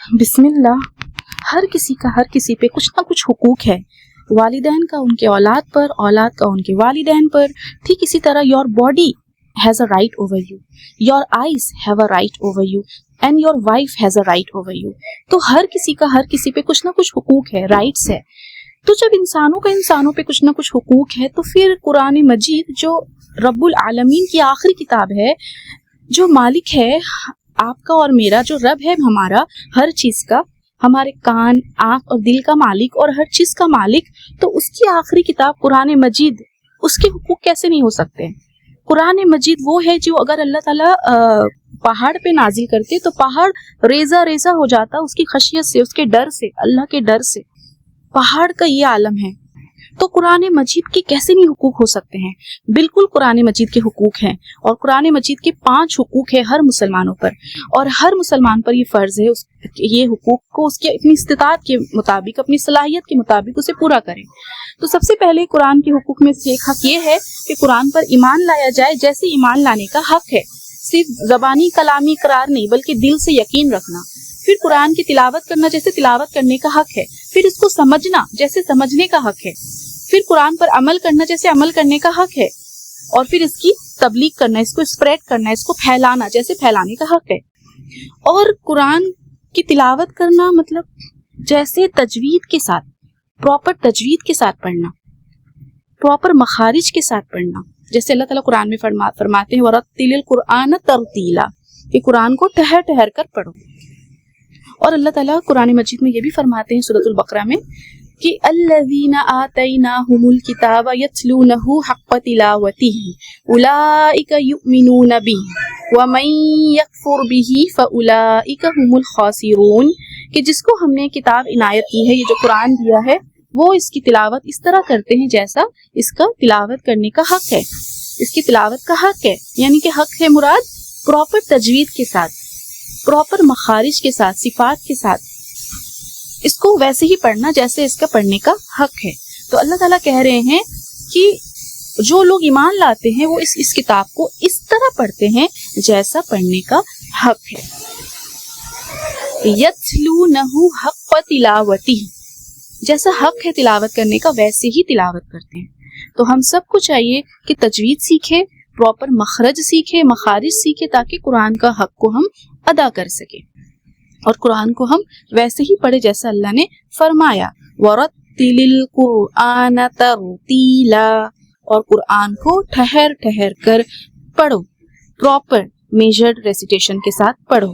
بسم اللہ. ہر کسی پہ کچھ نہ کچھ حقوق ہے. والدین کا ان کے اولاد پر، اولاد کا ان کے والدین پر. ٹھیک اسی طرح your body has a right over you, your eyes have a right over you and your wife has a right over you. تو ہر کسی پہ کچھ نہ کچھ حقوق ہے، رائٹس ہے. تو جب انسانوں پہ کچھ نہ کچھ حقوق ہے تو پھر قرآن مجید جو رب العالمین کی آخری کتاب ہے، جو مالک ہے آپ کا اور میرا، جو رب ہے ہمارا ہر چیز کا، ہمارے کان، آنکھ اور دل کا مالک اور ہر چیز کا مالک، تو اس کی آخری کتاب قرآن مجید، اس کے حقوق کیسے نہیں ہو سکتے؟ قرآن مجید وہ ہے جو اگر اللہ تعالیٰ پہاڑ پہ نازل کرتے تو پہاڑ ریزہ ریزہ ہو جاتا، اس کی خشیت سے، اس کے ڈر سے، اللہ کے ڈر سے. پہاڑ کا یہ عالم ہے. تو قرآن مجید کے کیسے نہیں حقوق ہو سکتے ہیں؟ بالکل قرآن مجید کے حقوق ہیں، اور قرآن مجید کے 5 حقوق ہیں ہر مسلمانوں پر، اور ہر مسلمان پر یہ فرض ہے یہ حقوق کو اس کے اپنی استطاعت کے مطابق، اپنی صلاحیت کے مطابق اسے پورا کریں. تو سب سے پہلے قرآن کے حقوق میں سے ایک حق یہ ہے کہ قرآن پر ایمان لایا جائے جیسے ایمان لانے کا حق ہے. صرف زبانی کلامی اقرار نہیں بلکہ دل سے یقین رکھنا. پھر قرآن کی تلاوت کرنا جیسے تلاوت کرنے کا حق ہے. پھر اس کو سمجھنا جیسے سمجھنے کا حق ہے. پھر قرآن پر عمل کرنا جیسے عمل کرنے کا حق ہے. اور پھر اس کی تبلیغ کرنا، اس کو اسپریڈ کرنا، اس کو پھیلانا جیسے پھیلانے کا حق ہے. اور قرآن کی تلاوت کرنا مطلب جیسے تجوید کے ساتھ، پراپر تجوید کے ساتھ پڑھنا، پراپر مخارج کے ساتھ پڑھنا، جیسے اللہ تعالیٰ قرآن میں فرماتے ہیں وَرَتِّلِ الْقُرْآنَ تَرْتِیلًا، کہ قرآن کو ٹھہر ٹھہر کر پڑھو. اور اللہ تعالیٰ قرآن مجید میں یہ بھی فرماتے ہیں سورۃ البقرہ میں کہ الذین آتیناہم الکتاب یتلونہ حق تلاوتہ اولئک یؤمنون بہ ومن یکفر بہ فاولئک هم الخاسرون، کہ جس کو ہم نے کتاب عنایت کی ہے، یہ جو قرآن دیا ہے، وہ اس کی تلاوت اس طرح کرتے ہیں جیسا اس کا تلاوت کرنے کا حق ہے، اس کی تلاوت کا حق ہے. یعنی کہ حق ہے مراد پراپر تجوید کے ساتھ، پراپر مخارج کے ساتھ، صفات کے ساتھ، اس کو ویسے ہی پڑھنا جیسے اس کا پڑھنے کا حق ہے. تو اللہ تعالیٰ کہہ رہے ہیں کہ جو لوگ ایمان لاتے ہیں وہ اس کتاب کو اس طرح پڑھتے ہیں جیسا پڑھنے کا حق ہے. یتلونہ حق تلاوتہ، جیسا حق ہے تلاوت کرنے کا ویسے ہی تلاوت کرتے ہیں. تو ہم سب کو چاہیے کہ تجوید سیکھیں، پراپر مخرج سیکھیں، مخارج سیکھیں، تاکہ قرآن کا حق کو ہم ادا کر سکیں اور قرآن کو ہم ویسے ہی پڑھے جیسا اللہ نے فرمایا وَرَتِّلِ الْقُرْآنَ تَرْتِیلًا، اور قرآن کو ٹھہر ٹھہر کر پڑھو، پراپر میجرڈ ریسیٹیشن کے ساتھ پڑھو.